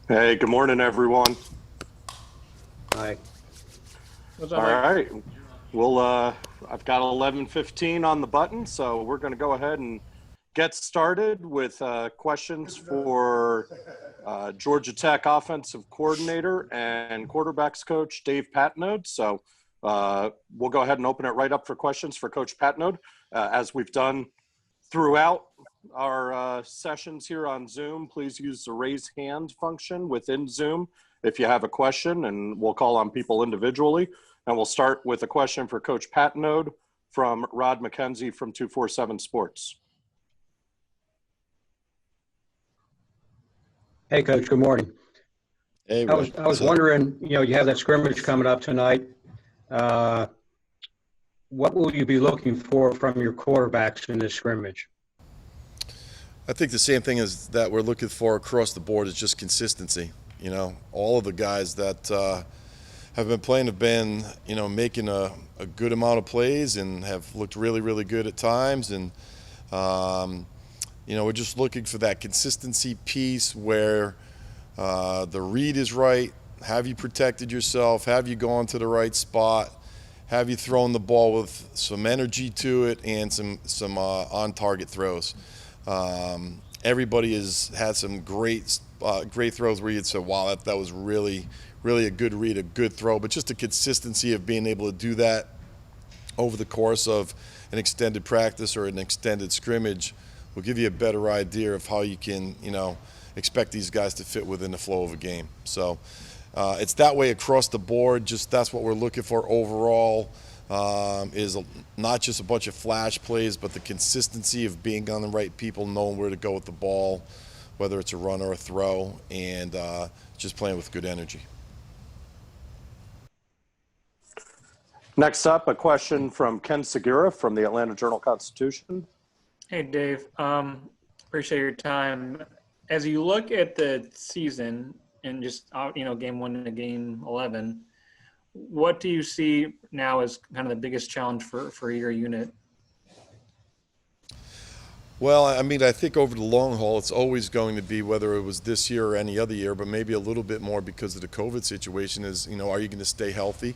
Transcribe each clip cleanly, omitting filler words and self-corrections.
Hey, good morning, everyone. Hi. What's up, All Mike? right. I've got 11:15 on the button, so we're going to go ahead and get started with questions for Georgia Tech offensive coordinator and quarterbacks coach Dave Patenaude. So we'll go ahead and open it right up for questions for Coach Patenaude, as we've done throughout our sessions here on Zoom. Please use the raise hand function within Zoom if you have a question, and we'll call on people individually. And we'll start with a question for Coach Patenaude from Rod McKenzie from 247 Sports. Hey, Coach. Good morning. Hey, I was wondering, you have that scrimmage coming up tonight. What will you be looking for from your quarterbacks in this scrimmage? I think the same thing as that we're looking for across the board is just consistency. All of the guys that have been playing have been, making a good amount of plays and have looked really, really good at times. And, we're just looking for that consistency piece where the read is right. Have you protected yourself? Have you gone to the right spot? Have you thrown the ball with some energy to it and some on-target throws? Everybody has had some great throws where you'd say, wow, that was really, really a good read, a good throw. But just the consistency of being able to do that over the course of an extended practice or an extended scrimmage will give you a better idea of how you can, expect these guys to fit within the flow of a game. So it's that way across the board. Just that's what we're looking for overall. Is not just a bunch of flash plays, but the consistency of being on the right people, knowing where to go with the ball, whether it's a run or a throw, and just playing with good energy. Next up, a question from Ken Segura from the Atlanta Journal-Constitution. Hey, Dave. Appreciate your time. As you look at the season and just, game 1 to game 11, what do you see now as kind of the biggest challenge for your unit? Well, I think over the long haul, it's always going to be, whether it was this year or any other year, but maybe a little bit more because of the COVID situation, is, are you going to stay healthy?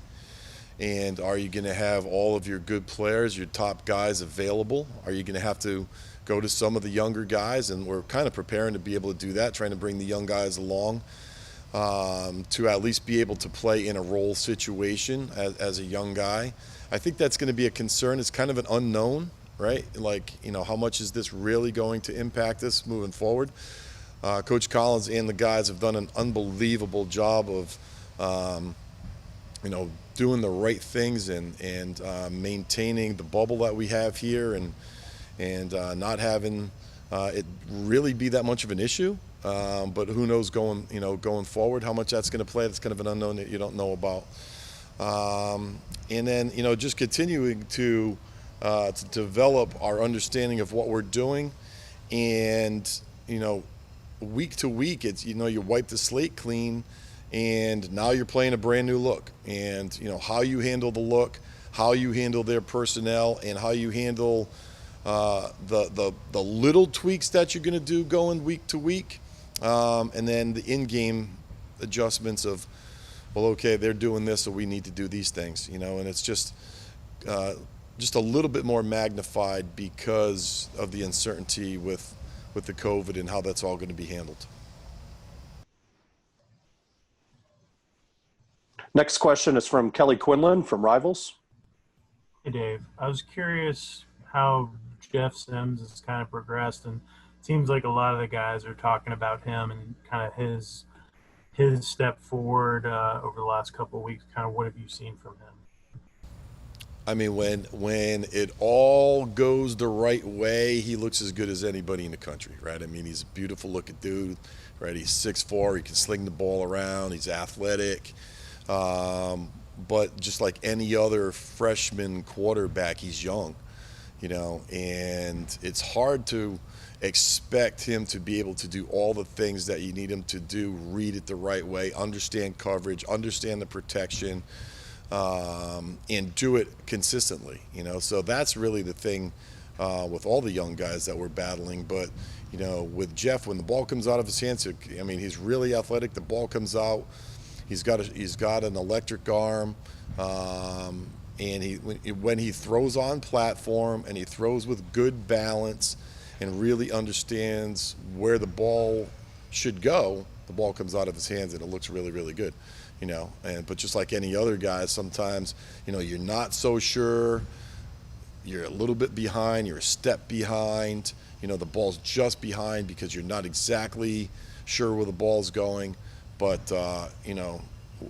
And are you going to have all of your good players, your top guys available? Are you going to have to go to some of the younger guys? And we're kind of preparing to be able to do that, trying to bring the young guys along to at least be able to play in a role situation as a young guy. I think that's going to be a concern. It's kind of an unknown, right? Like, how much is this really going to impact us moving forward? Coach Collins and the guys have done an unbelievable job of, doing the right things and maintaining the bubble that we have here and not having it really be that much of an issue. But who knows going forward how much that's going to play. That's kind of an unknown that you don't know about. And then just continuing to develop our understanding of what we're doing, and week to week it's you wipe the slate clean, and now you're playing a brand new look, and how you handle the look, how you handle their personnel, and how you handle the little tweaks that you're going to do going week to week. And then the in-game adjustments of, well, okay, they're doing this, so we need to do these things, and it's just a little bit more magnified because of the uncertainty with the COVID and how that's all going to be handled. Next question is from Kelly Quinlan from Rivals. Hey, Dave. I was curious how Jeff Sims has kind of progressed, and it seems like a lot of the guys are talking about him and kind of his step forward over the last couple of weeks. Kind of what have you seen from him? When it all goes the right way, he looks as good as anybody in the country, right? He's a beautiful looking dude, right? He's 6'4", he can sling the ball around, he's athletic. But just like any other freshman quarterback, he's young, and it's hard to expect him to be able to do all the things that you need him to do, read it the right way, understand coverage, understand the protection, and do it consistently, So that's really the thing with all the young guys that we're battling. But, You know, with Jeff, when the ball comes out of his hands, I mean, he's really athletic. The ball comes out. He's got an electric arm, and when he throws on platform and he throws with good balance and really understands where the ball should go, the ball comes out of his hands and it looks really, really good. You know, but just like any other guy, sometimes, you know, you're not so sure. You're a little bit behind. You're a step behind. You know, the ball's just behind because you're not exactly sure where the ball's going. But, you know,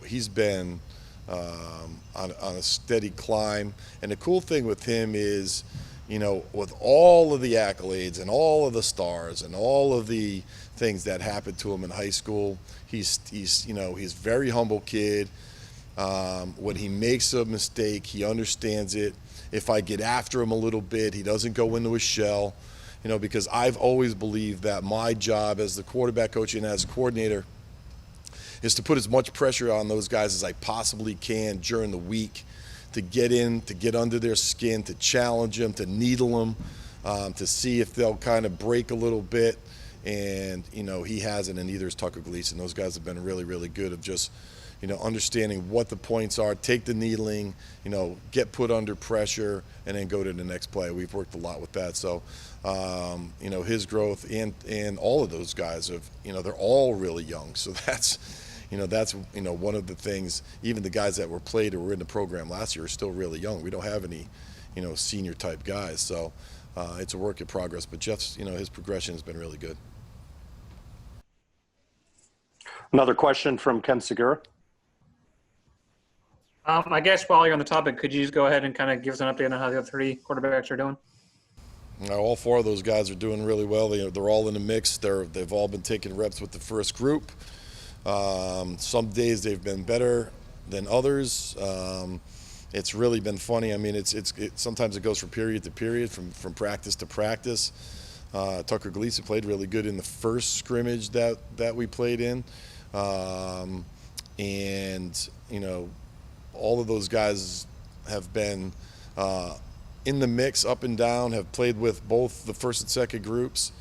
he's been on a steady climb. And the cool thing with him is, you know, with all of the accolades and all of the stars and all of the things that happened to him in high school, he's you know, he's a very humble kid. When he makes a mistake, he understands it. If I get after him a little bit, he doesn't go into a shell. You know, because I've always believed that my job as the quarterback coach and as a coordinator is to put as much pressure on those guys as I possibly can during the week, to get in, to get under their skin, to challenge them, to needle them, to see if they'll kind of break a little bit. And, you know, he hasn't, and neither is Tucker Gleason. Those guys have been really, really good of just, you know, understanding what the points are, take the needling, you know, get put under pressure, and then go to the next play. We've worked a lot with that. So, you know, his growth and all of those guys have, you know, they're all really young. So that's one of the things. Even the guys that were played or were in the program last year are still really young. We don't have any, you know, senior type guys. So it's a work in progress. But Jeff's, you know, his progression has been really good. Another question from Ken Segura. I guess while you're on the topic, could you just go ahead and kind of give us an update on how the other 3 quarterbacks are doing? All 4 of those guys are doing really well. They're all in the mix. They've all been taking reps with the first group. Some days they've been better than others. It's really been funny. I mean, sometimes it goes from period to period, from practice to practice. Tucker Gleason played really good in the first scrimmage that we played in, and you know, all of those guys have been in the mix, up and down, have played with both the first and second groups,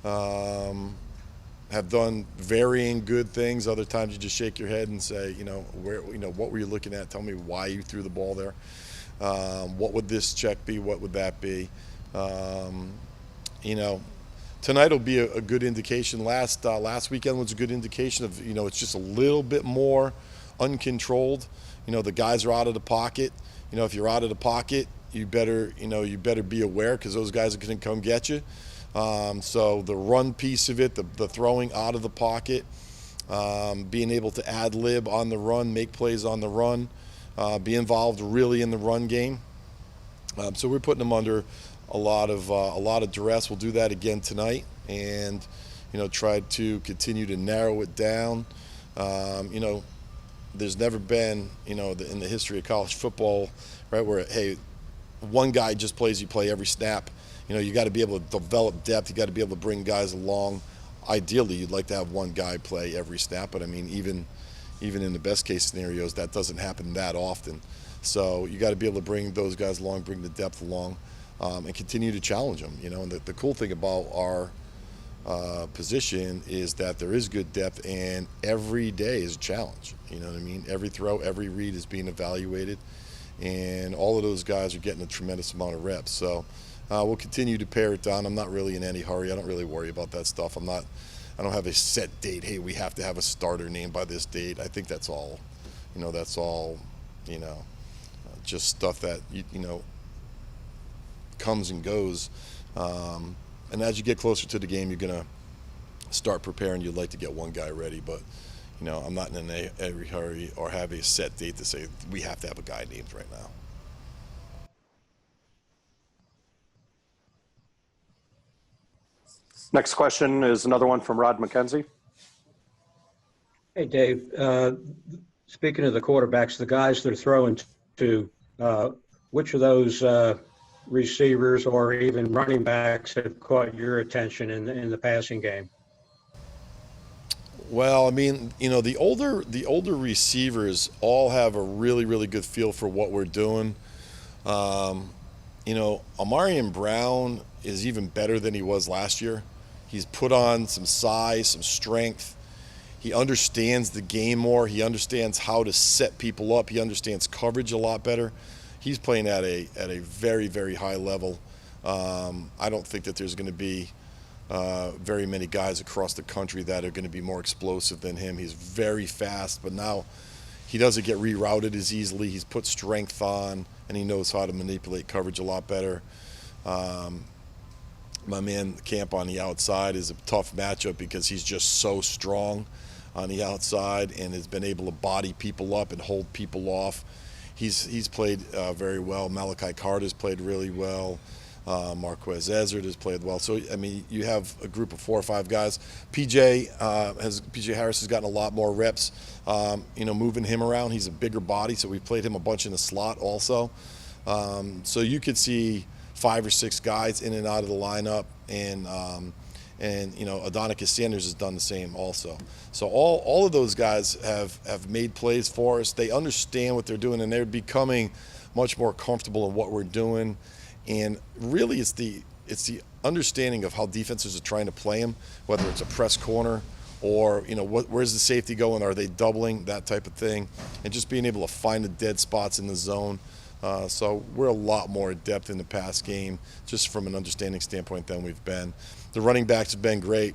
have done varying good things. Other times you just shake your head and say, you know, what were you looking at? Tell me why you threw the ball there. What would this check be? What would that be? You know, tonight will be a good indication. Last weekend was a good indication of, you know, it's just a little bit more uncontrolled. You know, the guys are out of the pocket. You know, if you're out of the pocket, you better be aware, because those guys are going to come get you. So the run piece of it, the throwing out of the pocket, being able to ad lib on the run, make plays on the run, be involved really in the run game. So we're putting them under a lot of duress. We'll do that again tonight, and you know, try to continue to narrow it down. You know, there's never been, you know, in the history of college football, right, where, hey, one guy just plays, you play every snap. You know, you got to be able to develop depth. You got to be able to bring guys along. Ideally, you'd like to have one guy play every snap, but I mean, even in the best case scenarios, that doesn't happen that often. So you got to be able to bring those guys along, bring the depth along, and continue to challenge them. You know, and the cool thing about our position is that there is good depth, and every day is a challenge. You know what I mean? Every throw, every read is being evaluated, and all of those guys are getting a tremendous amount of reps. So we'll continue to pare it down. I'm not really in any hurry. I don't really worry about that stuff. I don't have a set date. Hey, we have to have a starter named by this date. I think that's all, you know, just stuff that, you know, comes and goes. And as you get closer to the game, you're going to start preparing. You'd like to get one guy ready, but, you know, I'm not in every hurry or have a set date to say we have to have a guy named right now. Next question is another one from Rod McKenzie. Hey, Dave. Speaking of the quarterbacks, the guys that are throwing to, which of those receivers or even running backs have caught your attention in the passing game? Well, I mean, you know, the older receivers all have a really, really good feel for what we're doing. You know, Amarian Brown is even better than he was last year. He's put on some size, some strength. He understands the game more. He understands how to set people up. He understands coverage a lot better. He's playing at a very, very high level. I don't think that there's going to be very many guys across the country that are going to be more explosive than him. He's very fast, but now he doesn't get rerouted as easily. He's put strength on, and he knows how to manipulate coverage a lot better. My man Camp on the outside is a tough matchup because he's just so strong on the outside and has been able to body people up and hold people off. He's played very well. Malachi Carter's played really well. Marquez Ezard has played well. So, I mean, you have a group of 4 or 5 guys. PJ Harris has gotten a lot more reps, moving him around. He's a bigger body, so we played him a bunch in the slot also. So you could see 5 or 6 guys in and out of the lineup, and Adonicus Sanders has done the same also. So all of those guys have made plays for us. They understand what they're doing, and they're becoming much more comfortable in what we're doing. And really, it's the understanding of how defenses are trying to play them, whether it's a press corner or where's the safety going? Are they doubling, that type of thing, and just being able to find the dead spots in the zone. So we're a lot more adept in the pass game, just from an understanding standpoint than we've been. The running backs have been great.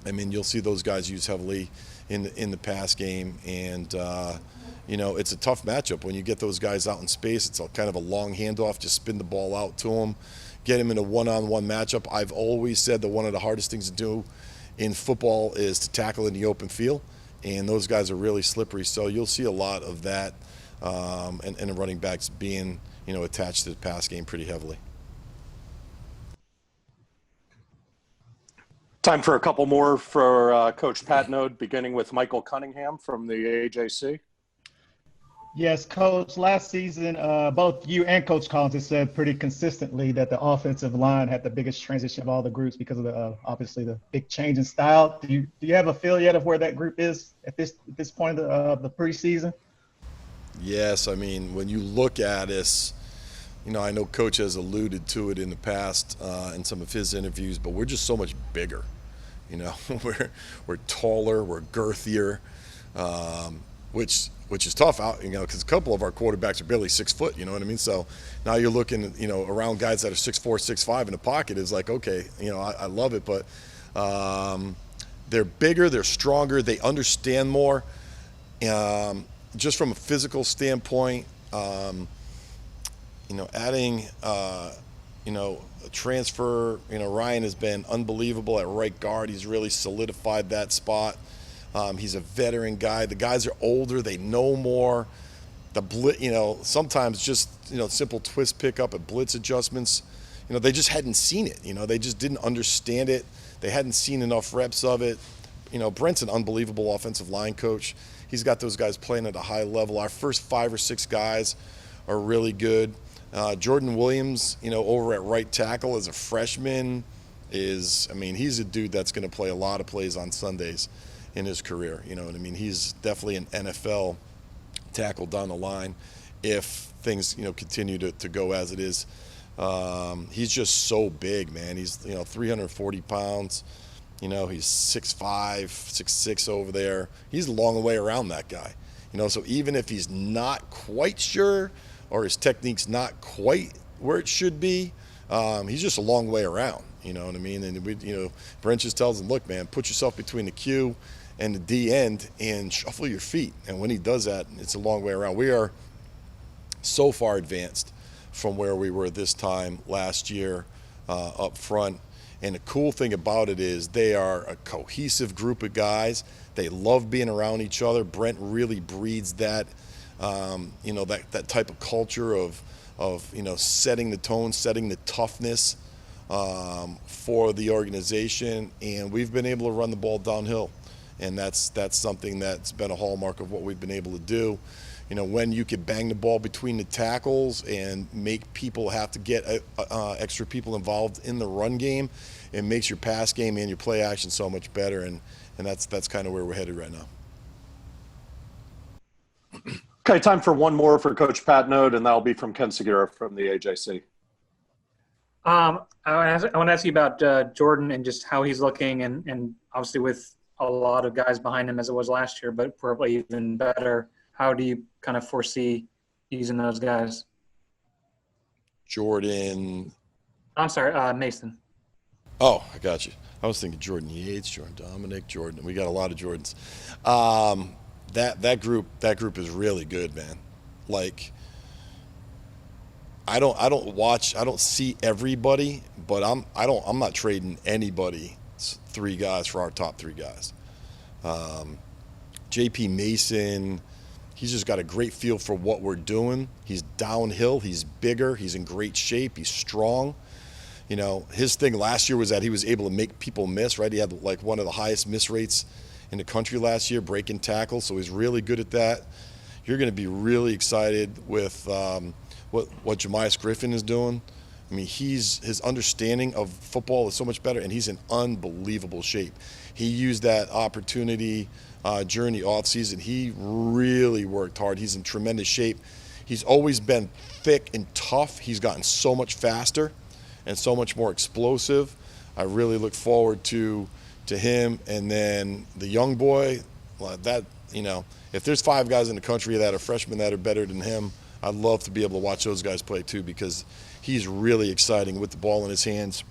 I mean, you'll see those guys used heavily in the pass game, and it's a tough matchup when you get those guys out in space. It's kind of a long handoff, just spin the ball out to them, get them in a one-on-one matchup. I've always said that one of the hardest things to do in football is to tackle in the open field, and those guys are really slippery. So you'll see a lot of that, and the running backs being attached to the pass game pretty heavily. Time for a couple more for Coach Patenaude, beginning with Michael Cunningham from the AJC. Yes, Coach. Last season, both you and Coach Collins have said pretty consistently that the offensive line had the biggest transition of all the groups because of the obviously the big change in style. Do you have a feel yet of where that group is at this point of the preseason? Yes, I mean, when you look at us, I know Coach has alluded to it in the past in some of his interviews, but we're just so much bigger. We're taller, we're girthier, which is tough out, because a couple of our quarterbacks are barely 6 foot, you know what I mean? So now you're looking, around guys that are 6'4", 6'5" in the pocket is like, okay, I love it, but they're bigger, they're stronger, they understand more. Just from a physical standpoint, adding, a transfer, Ryan has been unbelievable at right guard. He's really solidified that spot. He's a veteran guy. The guys are older. They know more. Sometimes just, simple twist pickup and blitz adjustments, they just hadn't seen it. They just didn't understand it. They hadn't seen enough reps of it. Brent's an unbelievable offensive line coach. He's got those guys playing at a high level. Our first 5 or 6 guys are really good. Jordan Williams, over at right tackle as a freshman he's a dude that's going to play a lot of plays on Sundays in his career. You know what I mean? He's definitely an NFL tackle down the line if things, continue to go as it is. He's just so big, man. He's, 340 pounds. He's 6'5", 6'6" over there. He's a long way around that guy. So even if he's not quite sure or his technique's not quite where it should be, he's just a long way around. You know what I mean? And Brent just tells him, look, man, put yourself between the Q and the D end and shuffle your feet. And when he does that, it's a long way around. We are so far advanced from where we were this time last year up front. And the cool thing about it is they are a cohesive group of guys. They love being around each other. Brent really breeds that, that type of culture of setting the tone, setting the toughness for the organization. And we've been able to run the ball downhill. And that's something that's been a hallmark of what we've been able to do. When you can bang the ball between the tackles and make people have to get extra people involved in the run game, it makes your pass game and your play action so much better. And that's kind of where we're headed right now. Okay, time for one more for Coach Patenaude, and that'll be from Ken Segura from the AJC. I want to ask you about Jordan and just how he's looking, and obviously with a lot of guys behind him as it was last year, but probably even better. How do you kind of foresee using those guys? Jordan. I'm sorry, Mason. Oh, I got you. I was thinking Jordan Yates, Jordan Dominic, Jordan. We got a lot of Jordans. That group is really good, man. Like, I don't see everybody, but I'm not trading anybody. It's 3 guys for our top 3 guys. JP Mason, he's just got a great feel for what we're doing. He's downhill, he's bigger, he's in great shape, he's strong. You know, his thing last year was that he was able to make people miss, right? He had like one of the highest miss rates in the country last year, breaking tackles, so he's really good at that. You're going to be really excited with what Jemias Griffin is doing. I mean, his understanding of football is so much better, and he's in unbelievable shape. He used that opportunity during the offseason. He really worked hard. He's in tremendous shape. He's always been thick and tough. He's gotten so much faster and so much more explosive. I really look forward to him. And then the young boy, that, you know, if there's 5 guys in the country that are freshmen that are better than him, I'd love to be able to watch those guys play too, because he's really exciting with the ball in his hands,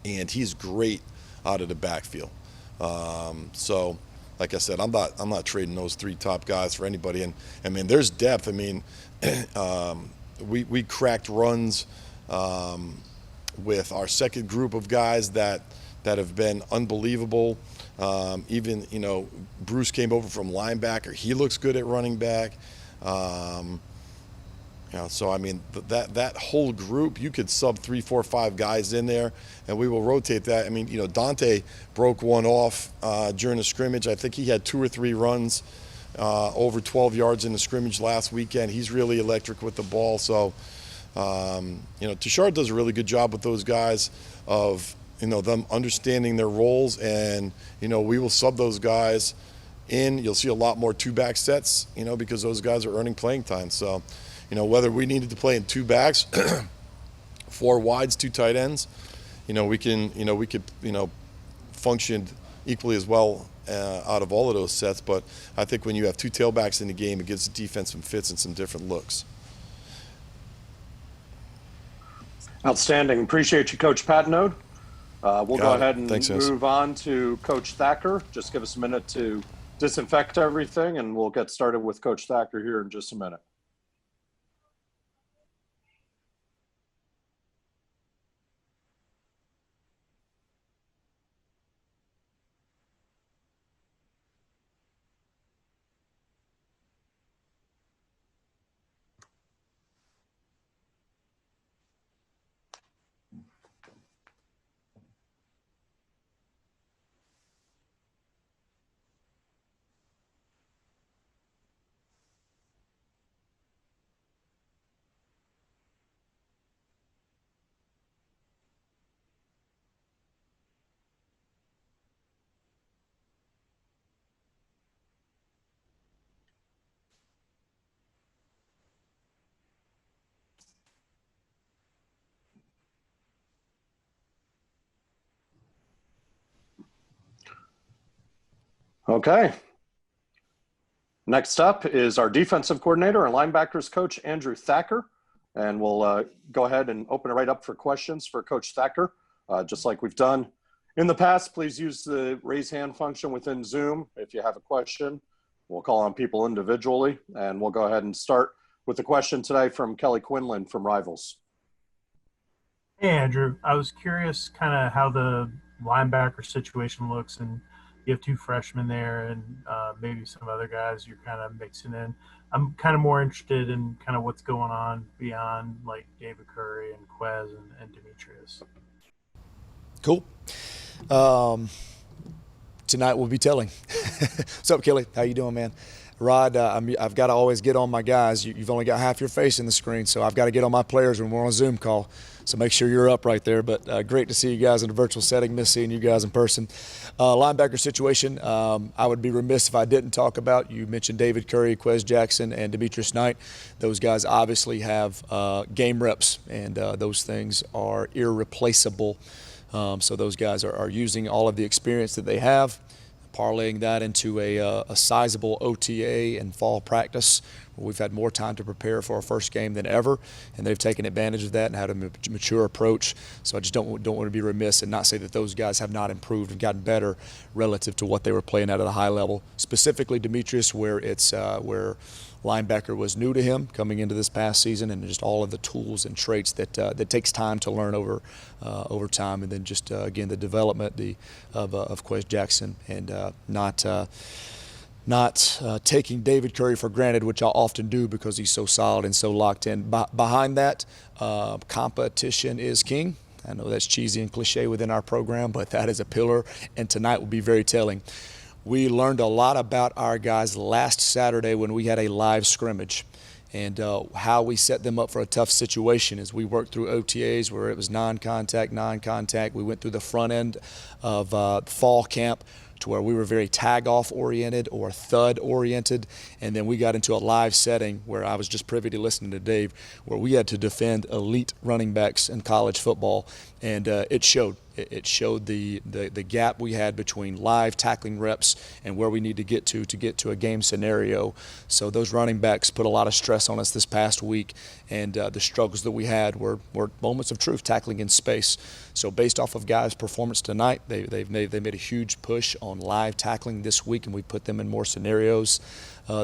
and he's great out of the backfield. So, like I said, I'm not trading those 3 top guys for anybody. And I mean, there's depth. I mean, we cracked runs with our second group of guys that have been unbelievable. Even, you know, Bruce came over from linebacker. He looks good at running back. You know, so I mean, that whole group, you could sub 3, 4, 5 guys in there, and we will rotate that. I mean, you know, Dante broke one off during the scrimmage. I think he had 2 or 3 runs over 12 yards in the scrimmage last weekend. He's really electric with the ball. So, you know, Tashard does a really good job with those guys of, you know, them understanding their roles, and, you know, we will sub those guys in. You'll see a lot more 2-back sets, you know, because those guys are earning playing time. So, you know, whether we needed to play in 2 backs, 4 wides, 2 tight ends, you know, we could, you know, function equally as well out of all of those sets. But I think when you have 2 tailbacks in the game, it gives the defense some fits and some different looks. Outstanding. Appreciate you, Coach Patenaude. We'll go ahead and Thanks, move on to Coach Thacker. Just give us a minute to disinfect everything, and we'll get started with Coach Thacker here in just a minute. Okay. Next up is our defensive coordinator and linebackers coach, Andrew Thacker. And we'll go ahead and open it right up for questions for Coach Thacker. Just like we've done in the past, please use the raise hand function within Zoom. If you have a question, we'll call on people individually. And we'll go ahead and start with the question today from Kelly Quinlan from Rivals. Hey, Andrew. I was curious kind of how the linebacker situation looks, and you have 2 freshmen there and maybe some other guys you're kind of mixing in. I'm kind of more interested in kind of what's going on beyond like David Curry and Quez and Demetrius. Cool. Tonight we'll be telling. What's up, Kelly? How you doing, man? Rod, I've got to always get on my guys. You've only got half your face in the screen, so I've got to get on my players when we're on a Zoom call. So make sure you're up right there. But great to see you guys in a virtual setting. Miss seeing you guys in person. Linebacker situation, I would be remiss if I didn't talk about. You mentioned David Curry, Quez Jackson, and Demetrius Knight. Those guys obviously have game reps, and those things are irreplaceable. So those guys are using all of the experience that they have, parlaying that into a sizable OTA and fall practice. We've had more time to prepare for our first game than ever, and they've taken advantage of that and had a mature approach. So I just don't want to be remiss and not say that those guys have not improved and gotten better relative to what they were playing at a high level. Specifically Demetrius, where linebacker was new to him coming into this past season, and just all of the tools and traits that takes time to learn over time, and then just again the development of Quez Jackson, and not taking David Curry for granted, which I often do because he's so solid and so locked in. Behind that, competition is king. I know that's cheesy and cliche within our program, but that is a pillar, and tonight will be very telling. We learned a lot about our guys last Saturday when we had a live scrimmage, and how we set them up for a tough situation as we worked through OTAs where it was non-contact. We went through the front end of fall camp to where we were very tag-off oriented or thud oriented, and then we got into a live setting where I was just privy to listening to Dave, where we had to defend elite running backs in college football, and it showed. It showed the gap we had between live tackling reps and where we need to get to a game scenario. So those running backs put a lot of stress on us this past week, and the struggles that we had were moments of truth, tackling in space. So based off of guys' performance tonight, they made a huge push on live tackling this week, and we put them in more scenarios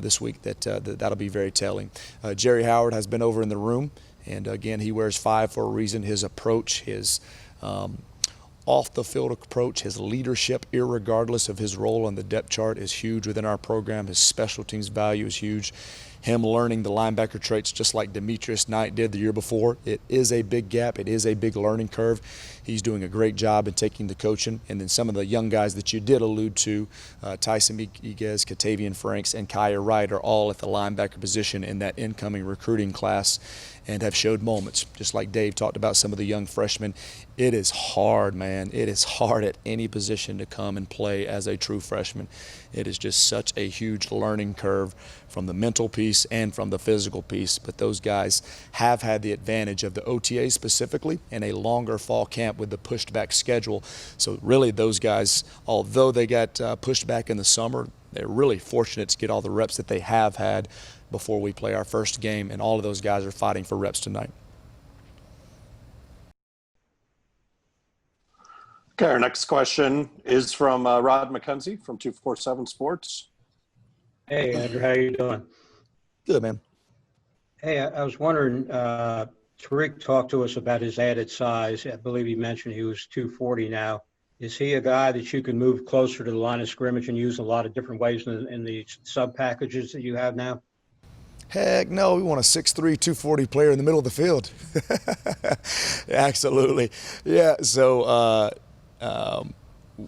this week that'll be very telling. Jerry Howard has been over in the room, and again, he wears 5 for a reason. His approach, his off-the-field approach, his leadership, irregardless of his role on the depth chart, is huge within our program. His special teams value is huge. Him learning the linebacker traits just like Demetrius Knight did the year before, it is a big gap. It is a big learning curve. He's doing a great job in taking the coaching. And then some of the young guys that you did allude to, Tyson Miguez, Katavian Franks, and Kaya Wright are all at the linebacker position in that incoming recruiting class and have showed moments. Just like Dave talked about some of the young freshmen, it is hard, man. It is hard at any position to come and play as a true freshman. It is just such a huge learning curve from the mental piece and from the physical piece. But those guys have had the advantage of the OTA specifically and a longer fall camp with the pushed back schedule. So really those guys, although they got pushed back in the summer, they're really fortunate to get all the reps that they have had before we play our first game, and all of those guys are fighting for reps tonight. Okay, our next question is from Rod McKenzie from 247 Sports. Hey, Andrew, how you doing? Good, man. Hey, I was wondering, Tariq talked to us about his added size. I believe he mentioned he was 240 now. Is he a guy that you can move closer to the line of scrimmage and use a lot of different ways in the sub packages that you have now? Heck no, we want a 6'3", 240 player in the middle of the field. Absolutely. Yeah, so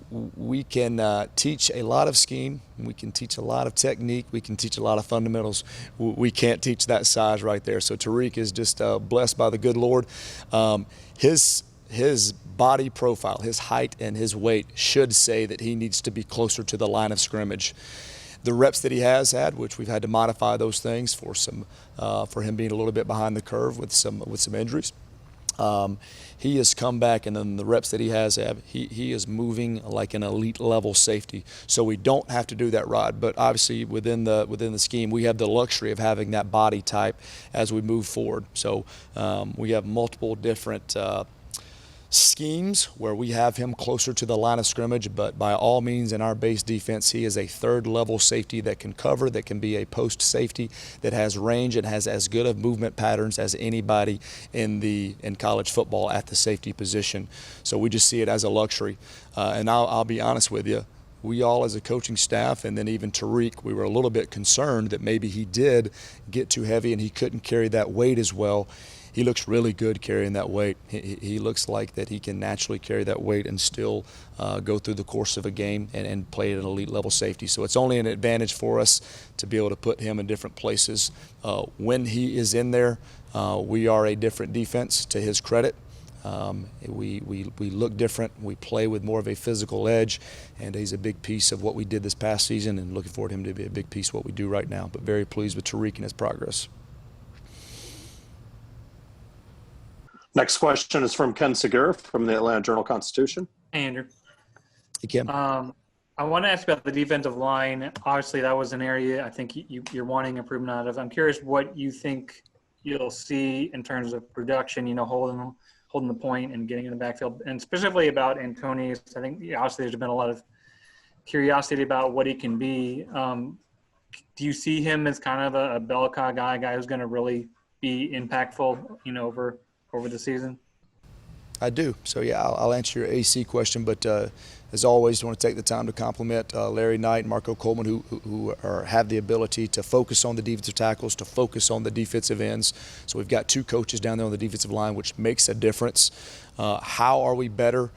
we can teach a lot of scheme. We can teach a lot of technique. We can teach a lot of fundamentals. We can't teach that size right there. So Tariq is just blessed by the good Lord. His body profile, his height and his weight should say that he needs to be closer to the line of scrimmage. The reps that he has had, which we've had to modify those things for him being a little bit behind the curve with some injuries. He has come back, and then the reps that he has had, he is moving like an elite level safety. So we don't have to do that, Rod. But obviously within the scheme, we have the luxury of having that body type as we move forward. So we have multiple different schemes where we have him closer to the line of scrimmage, but by all means in our base defense, he is a third level safety that can cover, that can be a post safety, that has range and has as good of movement patterns as anybody in college football at the safety position. So we just see it as a luxury. And I'll be honest with you, we all as a coaching staff, and then even Tariq, we were a little bit concerned that maybe he did get too heavy and he couldn't carry that weight as well. he looks really good carrying that weight. He looks like that he can naturally carry that weight and still go through the course of a game and play at an elite level safety. So it's only an advantage for us to be able to put him in different places. When he is in there, we are a different defense, to his credit. We look different. We play with more of a physical edge, and he's a big piece of what we did this past season, and looking forward to him to be a big piece of what we do right now. But very pleased with Tariq and his progress. Next question is from Ken Segura from the Atlanta Journal-Constitution. Hey, Andrew. Hey, Kim. I want to ask about the defensive line. Obviously, that was an area I think you're wanting improvement out of. I'm curious what you think you'll see in terms of production, holding the point and getting in the backfield, and specifically about Antonius. I think obviously there's been a lot of curiosity about what he can be. Do you see him as kind of a bell cow guy who's going to really be impactful, over the season? I do. So, yeah, I'll answer your AC question, but as always, I want to take the time to compliment Larry Knight and Marco Coleman, who have the ability to focus on the defensive tackles, to focus on the defensive ends. So we've got two coaches down there on the defensive line, which makes a difference. How are we better?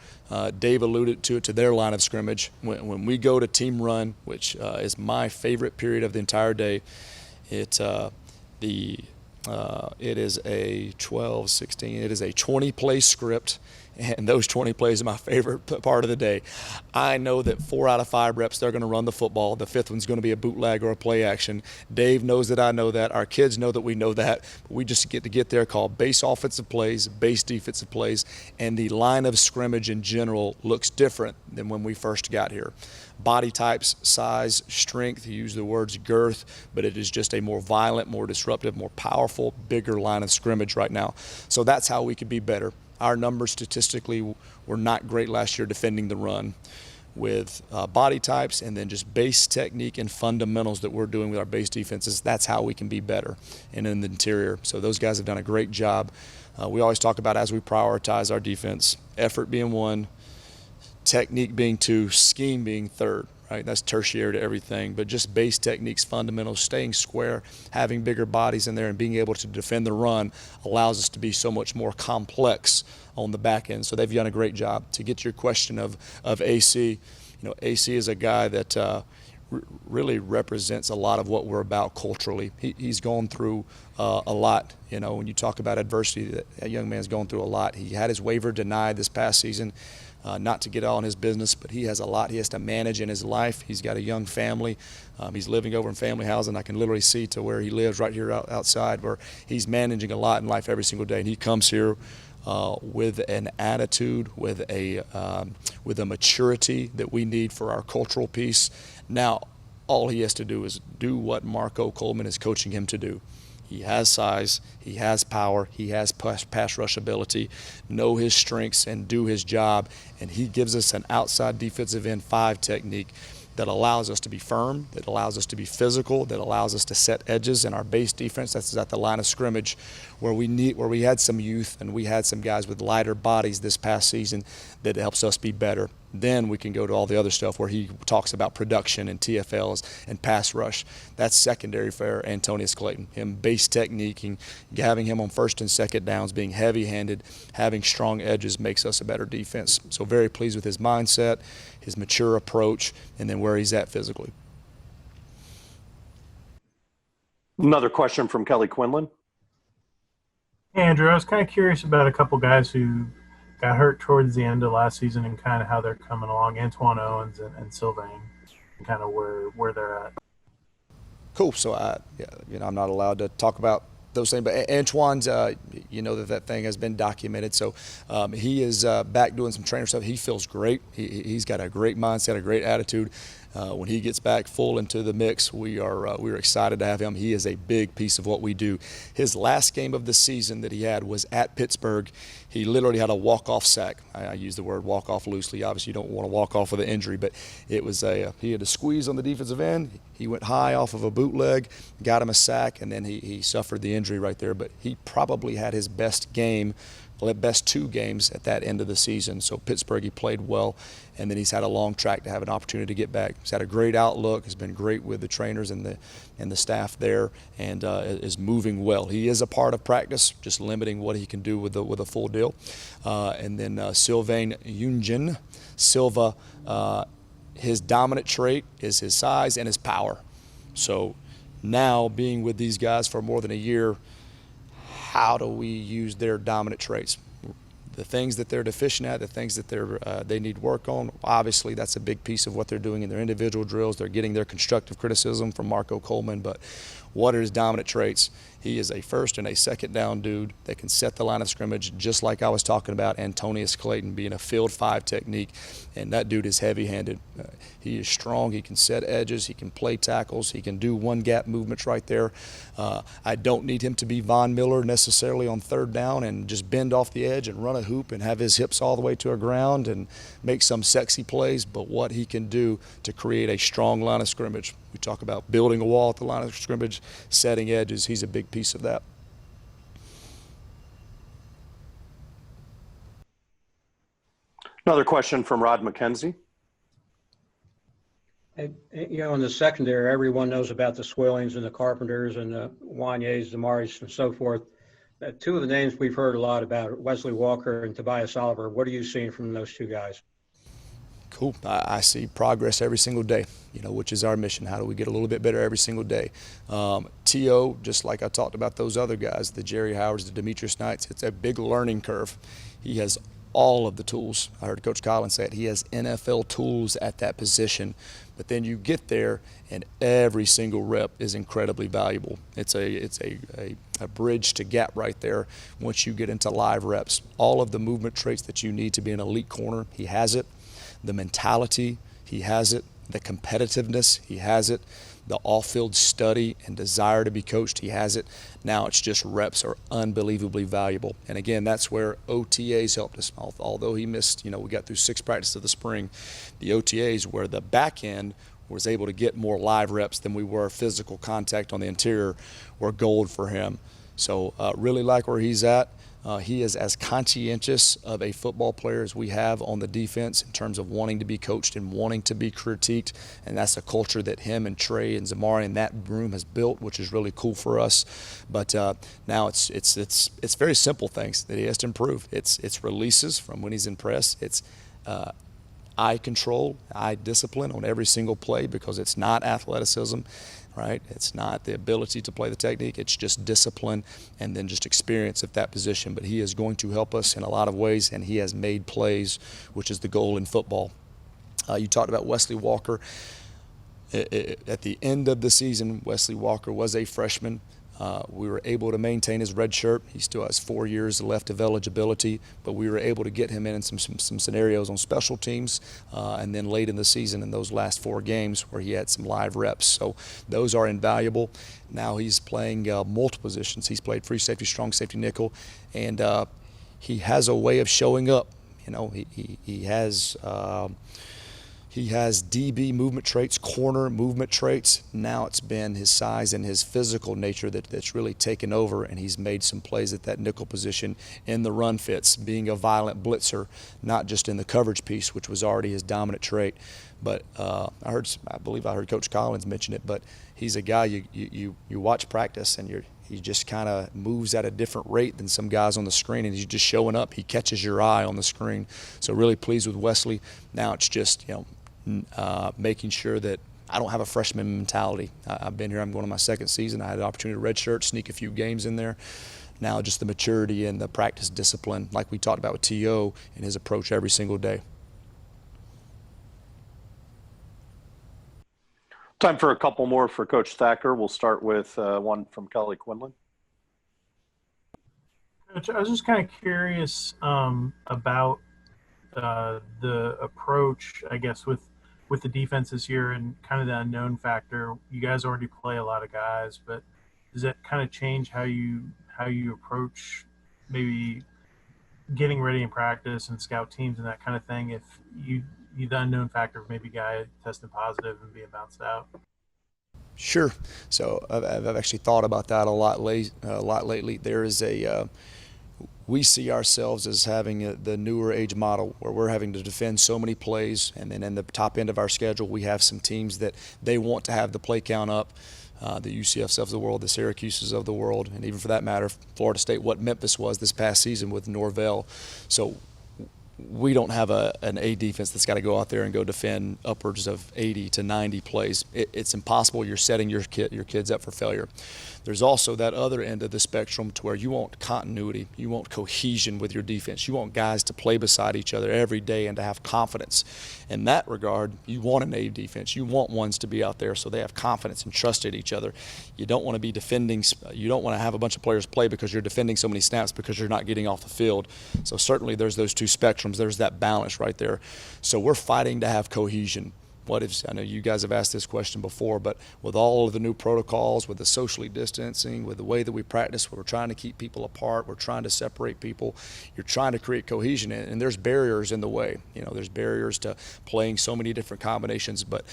Dave alluded to it, to their line of scrimmage. When we go to team run, which is my favorite period of the entire day, it is a 12, 16, it is a 20-play script, and those 20 plays are my favorite part of the day. I know that 4 out of 5 reps, they're going to run the football. The 5th one's going to be a bootleg or a play action. Dave knows that I know that. Our kids know that we know that. We just get there, call base offensive plays, base defensive plays, and the line of scrimmage in general looks different than when we first got here. Body types, size, strength, you use the words girth, but it is just a more violent, more disruptive, more powerful, bigger line of scrimmage right now. So that's how we could be better. Our numbers statistically were not great last year defending the run. With body types and then just base technique and fundamentals that we're doing with our base defenses, that's how we can be better and in the interior. So those guys have done a great job. We always talk about, as we prioritize our defense, effort being 1, technique being 2, scheme being 3rd, right? That's tertiary to everything, but just base techniques, fundamentals, staying square, having bigger bodies in there, and being able to defend the run allows us to be so much more complex on the back end. So they've done a great job. To get to your question of AC, AC is a guy that really represents a lot of what we're about culturally. He's gone through a lot. When you talk about adversity, that young man's gone through a lot. He had his waiver denied this past season. Not to get all in his business, but he has a lot he has to manage in his life. He's got a young family. He's living over in family housing. I can literally see to where he lives right here outside, where he's managing a lot in life every single day. And he comes here with an attitude, with a maturity that we need for our cultural piece. Now, all he has to do is do what Marco Coleman is coaching him to do. He has size, he has power, he has pass rush ability, know his strengths and do his job, and he gives us an outside defensive end 5 technique that allows us to be firm, that allows us to be physical, that allows us to set edges in our base defense. That's at the line of scrimmage where we had some youth and we had some guys with lighter bodies this past season that helps us be better. Then we can go to all the other stuff where he talks about production and TFLs and pass rush. That's secondary for Antonius Clayton. Him base techniquing, having him on 1st and 2nd downs, being heavy-handed, having strong edges makes us a better defense. So very pleased with his mindset, his mature approach, and then where he's at physically. Another question from Kelly Quinlan. Hey, Andrew, I was kind of curious about a couple guys who got hurt towards the end of last season and kind of how they're coming along, Antoine Owens and Sylvain, and kind of where they're at. Cool. So I'm not allowed to talk about those things, but Antoine's, that thing has been documented. So he is back doing some trainer stuff. He feels great. He's got a great mindset, a great attitude. When he gets back full into the mix, we're excited to have him. He is a big piece of what we do. His last game of the season that he had was at Pittsburgh. He literally had a walk-off sack. I use the word walk-off loosely. Obviously, you don't want to walk off with an injury, but it was he had a squeeze on the defensive end. He went high off of a bootleg, got him a sack, and then he suffered the injury right there. But he probably had his best game best 2 games at that end of the season. So Pittsburgh, he played well, and then he's had a long track to have an opportunity to get back. He's had a great outlook, has been great with the trainers and the staff there, and is moving well. He is a part of practice, just limiting what he can do with a full deal. And then Sylvain Yunjin Silva, his dominant trait is his size and his power. So now being with these guys for more than a year, how do we use their dominant traits? The things that they're deficient at, the things that they need work on, obviously that's a big piece of what they're doing in their individual drills. They're getting their constructive criticism from Marco Coleman, but what are his dominant traits? He is a first and a second down dude that can set the line of scrimmage, just like I was talking about Antonius Clayton being a field 5 technique, and that dude is heavy-handed. He is strong, he can set edges, he can play tackles, he can do one-gap movements right there. I don't need him to be Von Miller necessarily on 3rd down and just bend off the edge and run a hoop and have his hips all the way to the ground and make some sexy plays, but what he can do to create a strong line of scrimmage. We talk about building a wall at the line of scrimmage, setting edges. He's a big piece of that. Another question from Rod McKenzie. And, in the secondary, everyone knows about the Swillings and the Carpenters and the Wanyes, the Maris, and so forth. 2 of the names we've heard a lot about, Wesley Walker and Tobias Oliver. What are you seeing from those 2 guys? Cool. I see progress every single day, which is our mission. How do we get a little bit better every single day? T.O., just like I talked about those other guys, the Jerry Howards, the Demetrius Knights, it's a big learning curve. He has all of the tools. I heard Coach Collins say it. He has NFL tools at that position. But then you get there, and every single rep is incredibly valuable. It's a bridge to gap right there once you get into live reps. All of the movement traits that you need to be an elite corner, he has it. The mentality, he has it. The competitiveness, he has it. The off-field study and desire to be coached, he has it. Now it's just reps are unbelievably valuable. And again, that's where OTAs helped us. Although he missed, we got through 6 practices of the spring, the OTAs where the back end was able to get more live reps than we were physical contact on the interior were gold for him. So really like where he's at. He is as conscientious of a football player as we have on the defense in terms of wanting to be coached and wanting to be critiqued, and that's a culture that him and Trey and Zamari and that room has built, which is really cool for us. But now it's very simple things that he has to improve. It's releases from when he's in press. It's eye control, eye discipline on every single play, because it's not athleticism. Right? It's not the ability to play the technique. It's just discipline and then just experience at that position. But he is going to help us in a lot of ways, and he has made plays, which is the goal in football. You talked about Wesley Walker. At the end of the season, Wesley Walker was a freshman. We were able to maintain his red shirt. He still has 4 years left of eligibility, but we were able to get him in some scenarios on special teams, and then late in the season in those last 4 games where he had some live reps. So those are invaluable. Now he's playing multiple positions. He's played free safety, strong safety, nickel, and he has a way of showing up. He has DB movement traits, corner movement traits. Now it's been his size and his physical nature that's really taken over, and he's made some plays at that nickel position in the run fits, being a violent blitzer, not just in the coverage piece, which was already his dominant trait. But I believe I heard Coach Collins mention it, but he's a guy you watch practice and he just kind of moves at a different rate than some guys on the screen, and he's just showing up. He catches your eye on the screen. So really pleased with Wesley. Now it's just, making sure that I don't have a freshman mentality. I've been here. I'm going to my 2nd season. I had the opportunity to redshirt, sneak a few games in there. Now just the maturity and the practice discipline, like we talked about with T.O. and his approach every single day. Time for a couple more for Coach Thacker. We'll start with one from Kelly Quinlan. Coach, I was just kind of curious about the approach, I guess, with the defense this year and kind of the unknown factor. You guys already play a lot of guys, but does that kind of change how you approach maybe getting ready in practice and scout teams and that kind of thing if the unknown factor of maybe guy testing positive and being bounced out? Sure. So I've actually thought about that a lot lately. There is we see ourselves as having the newer age model where we're having to defend so many plays, and then in the top end of our schedule, we have some teams that they want to have the play count up. The UCFs of the world, the Syracuses of the world, and even for that matter, Florida State, what Memphis was this past season with Norvell. So we don't have an A defense that's got to go out there and go defend upwards of 80 to 90 plays. It's impossible. You're setting your kids up for failure. There's also that other end of the spectrum to where you want continuity, you want cohesion with your defense. You want guys to play beside each other every day and to have confidence. In that regard, you want an A defense. You want ones to be out there so they have confidence and trust in each other. You don't want to be defending. You don't want to have a bunch of players play because you're defending so many snaps because you're not getting off the field. So certainly there's those two spectrums. There's that balance right there. So we're fighting to have cohesion. I know you guys have asked this question before, but with all of the new protocols, with the socially distancing, with the way that we practice, we're trying to keep people apart, we're trying to separate people, you're trying to create cohesion, and there's barriers in the way. There's barriers to playing so many different combinations, but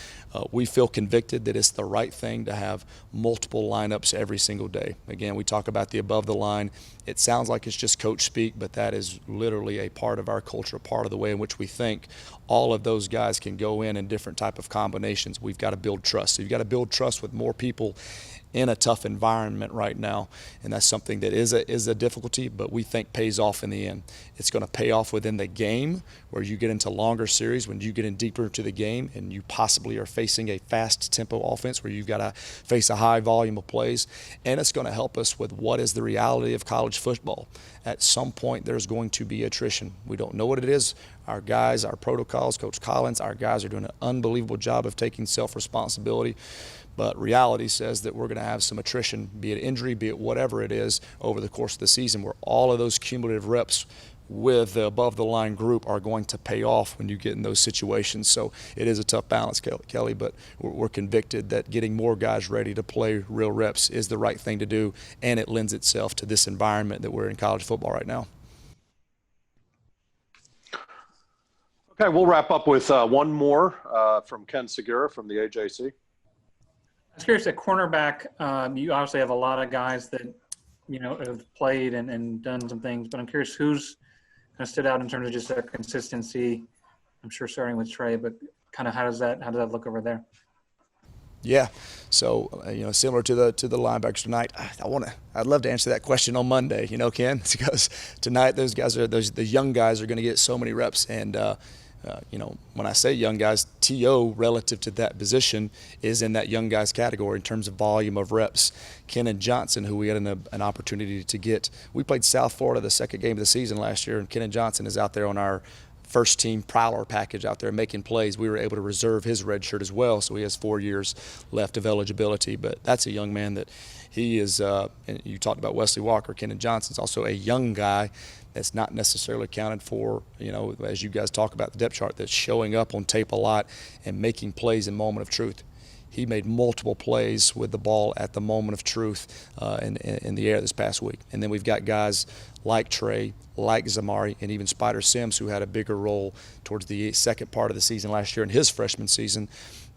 we feel convicted that it's the right thing to have multiple lineups every single day. Again, we talk about the above the line. It sounds like it's just coach speak, but that is literally a part of our culture, a part of the way in which we think. All of those guys can go in different type of combinations. We've got to build trust. So you've got to build trust with more people in a tough environment right now, and that's something that is a difficulty, but we think pays off in the end. It's going to pay off within the game where you get into longer series, when you get in deeper into the game and you possibly are facing a fast tempo offense where you've got to face a high volume of plays, and it's going to help us with what is the reality of college football. At some point there's going to be attrition. We don't know what it is. Our guys, our protocols, Coach Collins, our guys are doing an unbelievable job of taking self-responsibility. But reality says that we're going to have some attrition, be it injury, be it whatever it is, over the course of the season, where all of those cumulative reps with the above-the-line group are going to pay off when you get in those situations. So it is a tough balance, Kelly, but we're convicted that getting more guys ready to play real reps is the right thing to do, and it lends itself to this environment that we're in college football right now. Okay, we'll wrap up with one more from Ken Segura from the AJC. I was curious, at cornerback, you obviously have a lot of guys that, have played and done some things, but I'm curious who's kind of stood out in terms of just their consistency. I'm sure starting with Trey, but kind of how does that look over there? Yeah, so similar to the linebackers tonight, I'd love to answer that question on Monday, Ken, because tonight the young guys are going to get so many reps, and when I say young guys, T.O. relative to that position is in that young guys category in terms of volume of reps. Kenan Johnson, who we had an opportunity to get, we played South Florida the second game of the season last year, and Kenan Johnson is out there on our first team prowler package out there making plays. We were able to reserve his red shirt as well, so he has 4 years left of eligibility. But that's a young man that he is, and you talked about Wesley Walker. Kenan Johnson's also a young guy that's not necessarily accounted for, as you guys talk about the depth chart, that's showing up on tape a lot and making plays in moment of truth. He made multiple plays with the ball at the moment of truth in the air this past week. And then we've got guys like Trey, like Zamari, and even Spider Sims, who had a bigger role towards the second part of the season last year in his freshman season,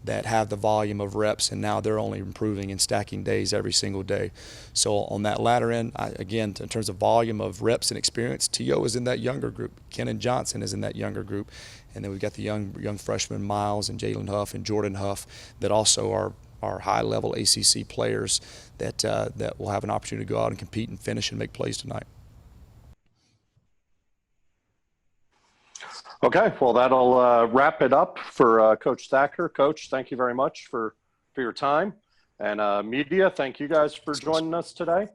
that have the volume of reps, and now they're only improving and stacking days every single day. So on that latter end, again, in terms of volume of reps and experience, T.O. is in that younger group. Kenan Johnson is in that younger group. And then we've got the young freshmen, Miles and Jalen Huff and Jordan Huff, that also are high-level ACC players that will have an opportunity to go out and compete and finish and make plays tonight. Okay, well, that'll wrap it up for Coach Thacker. Coach, thank you very much for your time. And media, thank you guys for joining us today.